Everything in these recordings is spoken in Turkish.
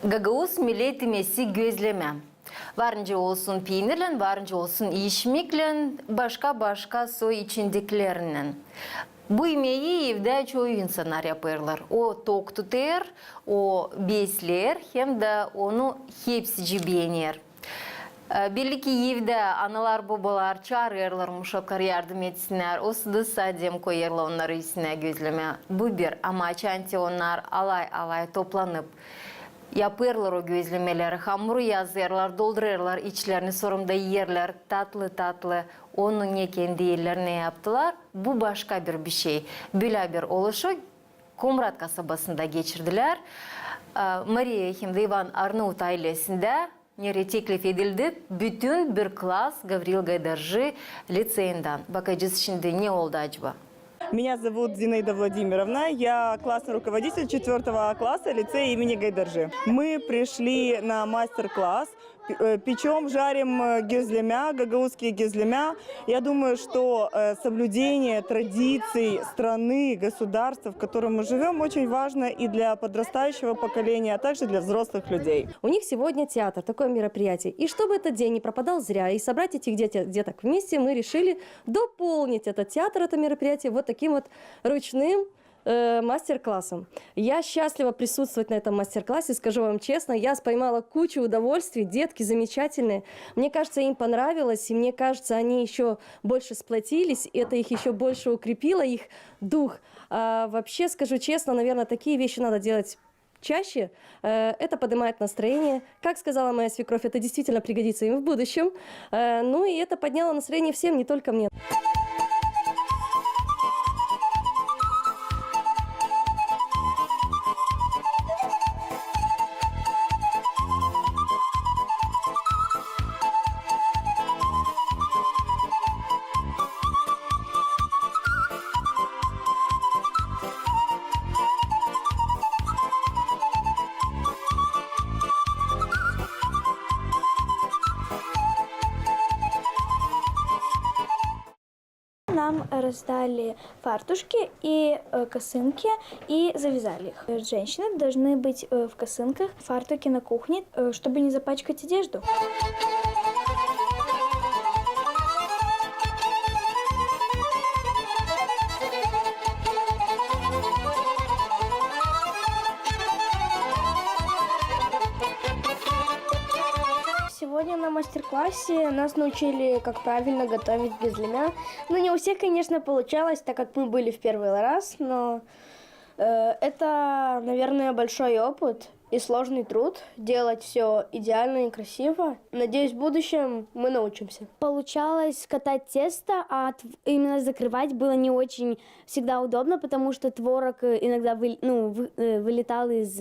Gagavuz millet imesi gözleme. Varınca olsun peynirlen, varınca olsun işmeklen, başka soy içindeklerinden. Bu yemeği evde çoğu insanlar yaparlar. O tok tutar, o besler, hem de onu hepsi beğenir. Belli ki evde analar babalar çağırırlar, uşaklar yardım etsinler. O sırada sadem koyarlar onları üstüne gözleme. Bu bir ama çanti onlar alay toplanıp yaparlar o gözlemeleri. Hamuru yazarlar, doldururlar, içlerini sorumda yerler, tatlı. Onun ne kendi ellerine yaptılar. Bu başka bir şey. Böyle bir oluşu Komrat kasabasında geçirdiler. Maria hem de Ivan Arnavut ailesinde nereye teklif edildi? Bütün bir klas Gavril Gaydarji лицеyinden. Bakacağız şimdi ne oldu acaba? Меня зовут Зинаида Владимировна, я классный руководитель 4 класса лицея имени Гайдаржи. Мы пришли на мастер-класс, печем, жарим гюзлемя, гагаузские гюзлемя. Я думаю, что соблюдение традиций страны, государства, в котором мы живем, очень важно и для подрастающего поколения, а также для взрослых людей. У них сегодня театр, такое мероприятие. И чтобы этот день не пропадал зря, и собрать этих деток вместе, мы решили дополнить этот театр, это мероприятие, вот таким вот ручным мастер-классом. Я счастлива присутствовать на этом мастер-классе, скажу вам честно, я поймала кучу удовольствий, детки замечательные. Мне кажется, им понравилось, и мне кажется, они еще больше сплотились, это их еще больше укрепило, их дух. А вообще, скажу честно, наверное, такие вещи надо делать чаще, это поднимает настроение. Как сказала моя свекровь, это действительно пригодится им в будущем. Ну и это подняло настроение всем, не только мне. Нам раздали фартушки и косынки и завязали их. Женщины должны быть в косынках, фартуке на кухне, чтобы не запачкать одежду. Сегодня на мастер-классе нас научили, как правильно готовить гюзлемя. Ну, не у всех, конечно, получалось, так как мы были в первый раз, но это, наверное, большой опыт и сложный труд делать все идеально и красиво. Надеюсь, в будущем мы научимся. Получалось катать тесто, а именно закрывать было не очень всегда удобно, потому что творог иногда вылетал из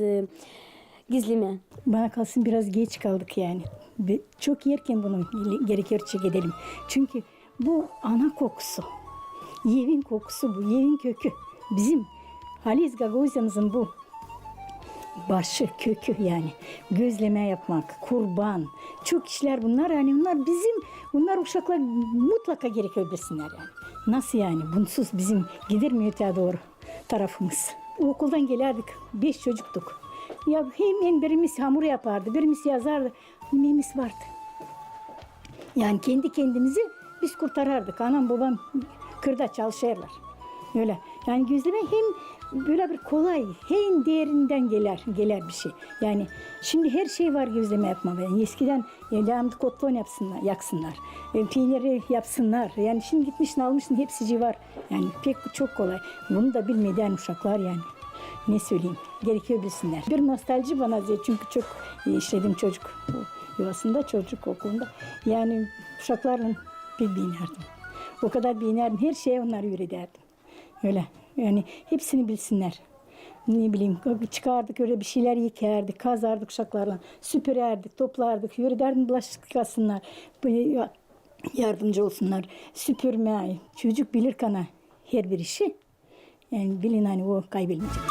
gizleme. Bana kalsın biraz geç kaldık yani. Çok yerken bunu gerekiyor çekelim. Çünkü bu ana kokusu. Yevin kokusu bu. Yevin kökü. Bizim Halis Gagavuzya'mızın bu başı, kökü yani. Gözleme yapmak, kurban. Çok işler bunlar yani. Bunlar uşaklar mutlaka gerekiyor bilsinler yani. Nasıl yani? Bunsuz bizim gider mi öteye doğru tarafımız. Okuldan gelirdik. 5 çocuktuk. Ya hem birimiz hamur yapardı, birimiz yazardı. Yemeğimiz vardı. Yani kendi kendimizi biz kurtarardık. Anam babam kırda çalışırlar. Öyle. Yani gözleme hem böyle bir kolay, hem değerinden gelir bir şey. Yani şimdi her şey var gözleme yapma. Yani eskiden yağımda kotlon yaksınlar. Peyniri yapsınlar. Yani şimdi gitmişsin almışsın hepsi var. Yani çok kolay. Bunu da bilmeden uşaklar yani. Ne söyleyeyim? Gerekiyor bilsinler. Bir nostalji bana çünkü çok işledim çocuk yuvasında, çocuk okulunda. Yani uşaklarla bir binerdim. O kadar binerdim. Her şeye onları öğretirdim. Öyle. Yani hepsini bilsinler. Ne bileyim çıkardık öyle bir şeyler yıkardık, kazardık uşaklarla. Süpürerdik, toplardık, yürüderdim bulaşık yıkasınlar. Yardımcı olsunlar. Süpürme, çocuk bilir kana her bir işi. Yani bilin hani o kaybedilmeyecek.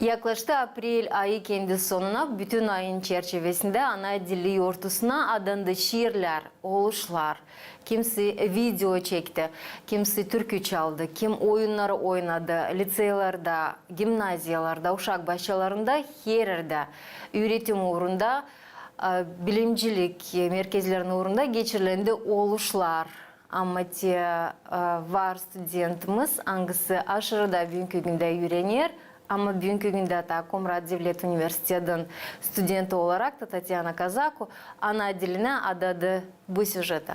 Yaklaştı April ayı kendi sonuna, bütün ayın çerçevesinde ana dili yortusuna adandı şiirler, oluşlar. Kimisi video çekti, kimisi türkü çaldı, kim oyunları oynadı, liselerde, gimnaziyalarda, uşak bahçelerinde, her yerde, üretim uğrunda, bilimcilik merkezlerinin uğrunda geçirilendi oluşlar. Ama var studentimiz, hangisi aşırı da bugünkü günde öğrenir. Ama bugünkü günde Komrat Devlet Üniversitesi'nin studenti olarak da Tatyana Kazako ana diline adadı bu süjete.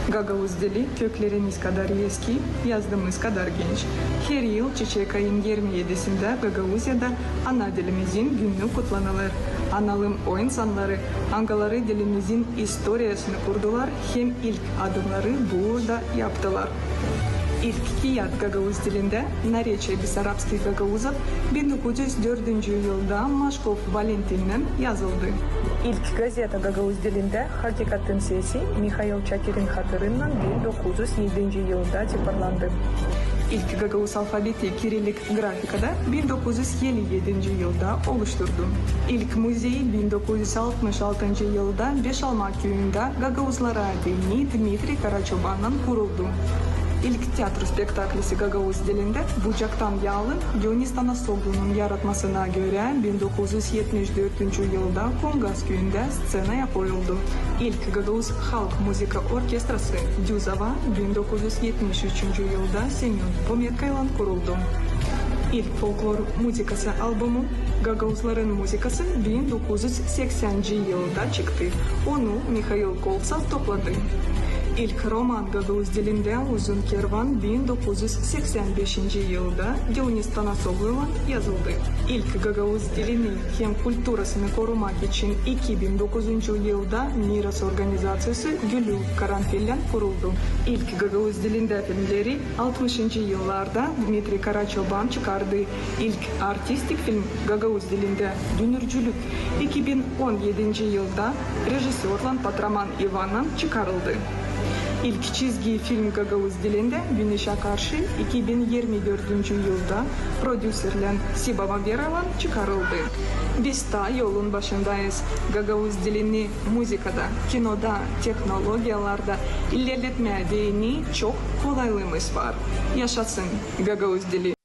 Gagavuz dili köklerimiz kadar eski, yazdığımız kadar genç. Her yıl Çiçek ayın 27'sinde Gagavuzya'da ana dilimizin günü kutlanılır. Analım o insanları, hangileri dilimizin historiasını kurdular, hem ilk adımları burada yaptılar. İlk kağıt Gagavuz dilinde Narечие Bessarabskих Gagaузов 1904 yılda Maşkov Valentin'den yazıldı. İlk gazete Gagavuz dilinde Hakikatin Sesi Mikhail Çakir'in hatırından 1907 yılda çıkarlandı. İlk Gagavuz alfabeti Kirillik grafikada 1957 yılda oluşturdu. İlk müzeyi 1966 yılda Beşalmak köyünde Gagavuzlara adını Dmitri Karaçoban'dan kuruldu. İlk tiyatro spektaklisi Gagavuz dilinde Bucaktan Yalın Dionis Tanasoglu'nun yaratmasına göre 1974 yılda Kongas köyünde scenaya koyuldu. İlk Gagavuz Halk Müzik Orkestrası Düzava 1973 yılda Semyon Pometkay'la kuruldu. İlk folklor müzikası albümü Gagavuzların müzikası 1980 yılda çıktı. Onu Mikhail Koltsov topladı. İlk roman Gagavuz dilinde Uzun Kervan 1985 yılda Dionis Tanasoglu'yla yazıldı. İlk Gagavuz dilini hem kültürasını korumak için 2009 yılda Miras Organizasyası Gülü Karanfil'den kuruldu. İlk Gagavuz dilinde filmleri 60. yıllarda Dmitri Karaçoban çıkardı. İlk artistik film Gagavuz dilinde Dünürcülük 2017 yılda rejisörle Patraman Ivan'dan çıkarıldı. İlk çizgi film Gagavuz dilinde Güneşe Karşı 2024 yılda prodüserlen Sibama Vera'la çıkarıldı. Biz de yolun başındayız. Gagavuz dilini müzikada, kinoda, teknolojiyalarda ilerletmeye değini çok kolaylığımız var. Yaşasın Gagavuz dili.